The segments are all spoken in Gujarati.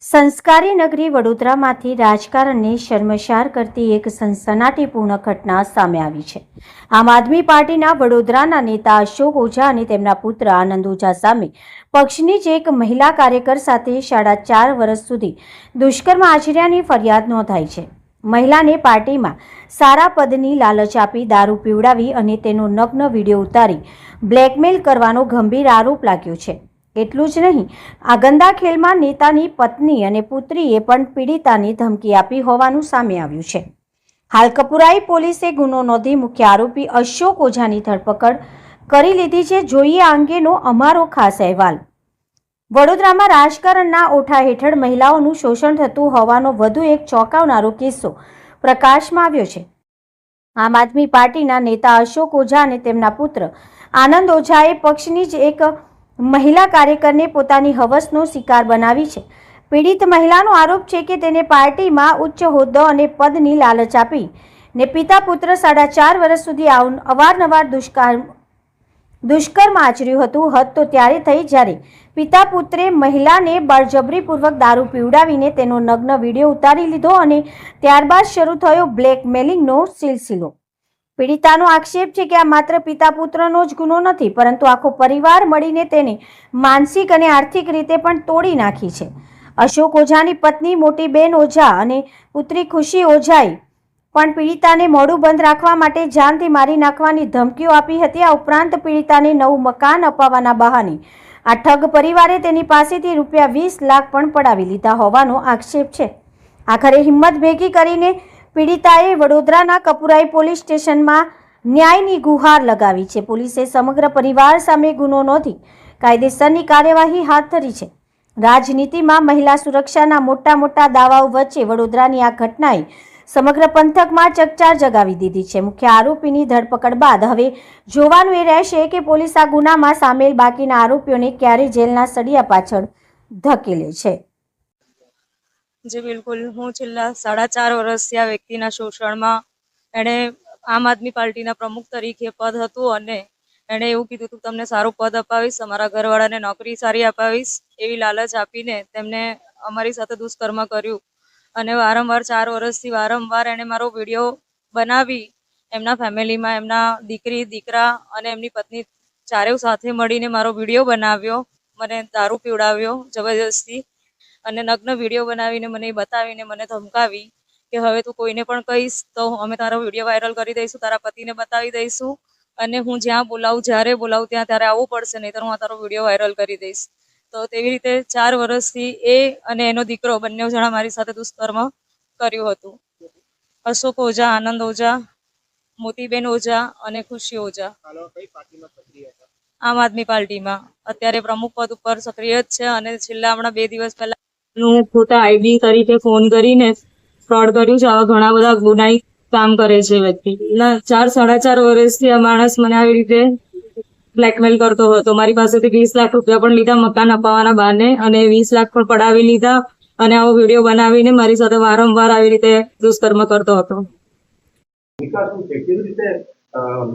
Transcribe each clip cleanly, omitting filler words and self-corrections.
સંસ્કારી નગરી વડોદરામાંથી રાજકારણને શર્મસાર કરતી એક સનસનાટીપૂર્ણ ઘટના સામે આવી છે। આમ આદમી પાર્ટીના વડોદરાના નેતા અશોક ઓઝા અને તેમના પુત્ર આનંદ ઓઝા સામે પક્ષની જ એક મહિલા કાર્યકર સાથે 4.5 વર્ષ સુધી દુષ્કર્મ આચર્યાની ફરિયાદ નોંધાઈ છે। મહિલાને પાર્ટીમાં સારા પદની લાલચ આપી દારૂ પીવડાવી અને તેનો નગ્ન વિડીયો ઉતારી બ્લેકમેલ કરવાનો ગંભીર આરોપ લાગ્યો છે। એટલું જ નહીં, આ ગંદા ખેલમાં નેતાની પત્ની અને પુત્રીએ પણ પીડિતાને ધમકી આપી હોવાનું સામે આવ્યું છે। હાલ કપુરાઈ પોલીસે ગુનો નોંધી મુખ્ય આરોપી અશોક ઓઝાની ધરપકડ કરી લીધી છે। જોઈએ આ અંગેનો અમારો ખાસ અહેવાલ। વડોદરામાં રાજકારણના ઓઠા હેઠળ મહિલાઓનું શોષણ થતું હોવાનો વધુ એક ચોંકાવનારો કિસ્સો પ્રકાશમાં આવ્યો છે। આમ આદમી પાર્ટીના નેતા અશોક ઓઝા અને તેમના પુત્ર આનંદ ઓઝાએ પક્ષની જ એક મહિલા કાર્યકરને પોતાની હવસનો શિકાર બનાવી છે। પીડિત મહિલાનો આરોપ છે કે તેને પાર્ટીમાં ઉચ્ચ હોદ્દો અને પદની લાલચ આપી ને પિતા પુત્ર 4.5 વર્ષ સુધી અવારનવાર દુષ્કર્મ આચર્યું હતું। હદ તો ત્યારે થઈ જ્યારે પિતા પુત્રે મહિલાને બળજબરીપૂર્વક દારૂ પીવડાવીને તેનો નગ્ન વિડીયો ઉતારી લીધો અને ત્યારબાદ શરૂ થયો બ્લેકમેલિંગનો સિલસિલો। પીડિતાનો આક્ષેપ છે કે આ માત્ર પિતા પુત્રનો જ ગુનો નથી, પરંતુ આખો પરિવાર મળીને તેને માનસિક અને આર્થિક રીતે પણ તોડી નાખી છે। અશોક ઓઝાની પત્ની મોટી બેન ઓઝા અને પુત્રી ખુશી ઓઝાએ પણ પીડિતાને મોઢું બંધ રાખવા માટે જાનથી મારી નાખવાની ધમકીઓ આપી હતી। આ ઉપરાંત પીડિતાને નવું મકાન અપાવવાના બહાને આ ઠગ પરિવારે તેની પાસેથી રૂપિયા 20 લાખ પણ પડાવી લીધા હોવાનો આક્ષેપ છે। આખરે હિંમત ભેગી કરીને પીડિતાએ વડોદરાના કપુરાઈ પોલીસ સ્ટેશનમાં ન્યાયની ગુહાર લગાવી છે। પોલીસે સમગ્ર પરિવાર સામે ગુનો નોંધી કાયદેસરની કાર્યવાહી હાથ ધરી છે। રાજનીતિમાં મહિલા સુરક્ષાના મોટા દાવાઓ વચ્ચે વડોદરાની આ ઘટનાએ સમગ્ર પંથકમાં ચકચાર જગાવી દીધી છે। મુખ્ય આરોપીની ધરપકડ બાદ હવે જોવાનું એ રહેશે કે પોલીસ આ ગુનામાં સામેલ બાકીના આરોપીઓને ક્યારે જેલના સળિયા પાછળ ધકેલે છે। जी बिल्कुल, हूँ छेल्ला 4.5 વર્ષથી આ વ્યક્તિના શોષણમાં એણે આમ આદમી પાર્ટીના પ્રમુખ તરીકે પદ હતું અને એણે એવું કીધું હતું તમને સારું પદ અપાવીશ, અમારા ઘરવાળાને નોકરી સારી અપાવીશ એવી લાલચ આપીને તેમને અમારી સાથે દુષ્કર્મ કર્યું અને વારંવાર 4 વર્ષથી વારંવાર એણે મારો વિડીયો બનાવી એમના ફેમિલીમાં એમના દીકરી દીકરા અને એમની પત્ની ચારેય સાથે મળીને મારો વિડીયો બનાવ્યો, મને દારૂ પીવડાવ્યો જબરજસ્તી અને નગ્ન વિડીયો બનાવીને મને બતાવીને મને ધમકાવી કે હવે તું કોઈને પણ કહીશ તો અમે તારો વિડીયો વાયરલ કરી દઈશું, તારા પતિને બતાવી દઈશું અને હું જ્યાં બોલાવું જ્યારે બોલાવું ત્યાં ત્યારે આવવું પડશે, નહીં તો હું તારો વિડીયો વાયરલ કરી દઈશ। તો તેવી રીતે 4 વર્ષથી એ અને એનો દીકરો બંને જણા મારી સાથે દુષ્કર્મ કર્યું હતું। અશોક ઓઝા, આનંદ ઓઝા, મોતીબેન ઓઝા અને ખુશી ઓઝા આમ આદમી પાર્ટીમાં અત્યારે પ્રમુખ પદ ઉપર સક્રિય જ છે અને છેલ્લા હમણાં 2 દિવસ પહેલા ખોટા આઈડી તરીકે ફોન કરીને ફ્રોડ કર્યું છે। આવા ઘણા બધા ગુનાહિત કામ કરે છે વ્યક્તિ। 4.5 વર્ષથી આ માણસ મને આવી રીતે બ્લેકમેલ કરતો હતો। મારી પાસેથી 20 લાખ રૂપિયા પણ લીધા મકાન અપાવવાના બહાને અને 20 લાખ પણ પડાવી લીધા અને આવો વિડીયો બનાવીને મારી સાથે વારંવાર આવી રીતે દુષ્કર્મ કરતો હતો।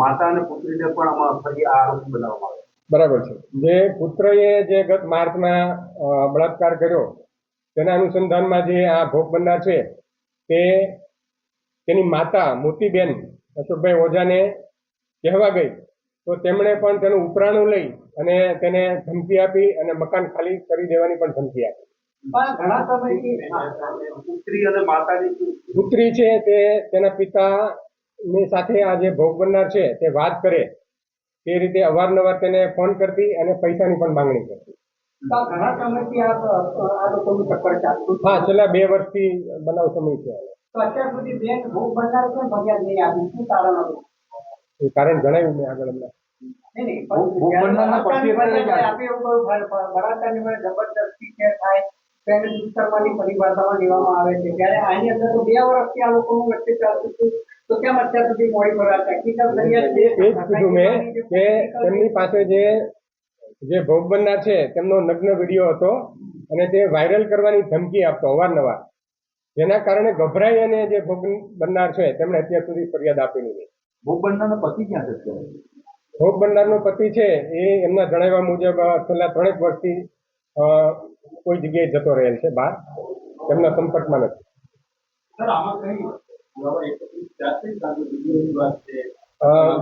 માતા અને પુત્રીને પણ આમાં ફરી આરોપી બનાવવામાં આવે। બરાબર છે। જે પુત્રએ જે ગત માર્ચમાં બળાત્કાર કર્યો તેના અનુસંધાનમાં જે આ ભોગ બનનાર છે તે તેની માતા મોતીબેન અશોકભાઈ ઓઝાને કહેવા ગઈ તો તેમણે પણ તેનું ઉપરાણું લઈ અને તેને ધમકી આપી અને મકાન ખાલી કરી દેવાની પણ ધમકી આપી। ઘણા સમયથી પુત્રી અને માતાની પુત્રી છે તે તેના પિતાની સાથે આ જે ભોગ બનનાર છે તે વાત કરે તે રીતે અવારનવાર તેને ફોન કરતી અને પૈસાની પણ માંગણી કરતી। ઘણા સમયથી આ લોકોનું ચક્કર ચાલતું। હા, છેલ્લા 2 વર્ષથી બનાવ સમય છે। તો અત્યાર સુધી બેન ભોગ બનનાર કેમ ફરિયાદ નહીં આપી? શું કારણ હતું? એ કારણ જણાવ્યું મેં આગળ અમને। બળાત્કારની જબરદસ્તી કે થાય તેને દુષ્કર્મની પરિભાષામાં લેવામાં આવે છે, ત્યારે આની અંદર તો 2 વર્ષથી આ લોકોનું વચ્ચે ચાલતું હતું, તો કેમ અત્યાર સુધી મોડી ફરિયાદ? ટેકનિકલ ફરિયાદ એ જ કીધું મેં કે તેમની પાસે જે ભોગ બનનાર છે તેમનો નગ્ન વિડીયો હતો અને તે વાયરલ કરવાની ધમકી આપતો અવારનવાર, જેના કારણે ગભરાઈ અને જે ભોગ બનનાર છે તેમણે અત્યાર સુધી ફરિયાદ આપેલી નહીં। ભોગ બનનારનો પતિ ક્યાં છે? ભોગ બનનારનો પતિ છે એ એમના જણાવ્યા મુજબ છેલ્લા 3 વર્ષથી કોઈ જગ્યાએ જતો રહેલ છે બહાર, તેમના સંપર્કમાં નથી.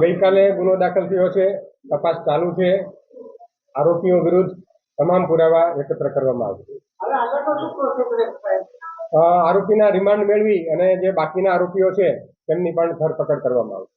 ગઈકાલે ગુનો દાખલ થયો છે, તપાસ ચાલુ છે. આરોપીઓ વિરુદ્ધ તમામ પુરાવા એકત્ર કરવામાં આવશે. હવે આગળનો શું પ્રોસેસ સાહેબ? આરોપીના રિમાન્ડ મેળવી અને જે બાકીના આરોપીઓ છે તેમની પણ ધરપકડ કરવામાં આવશે.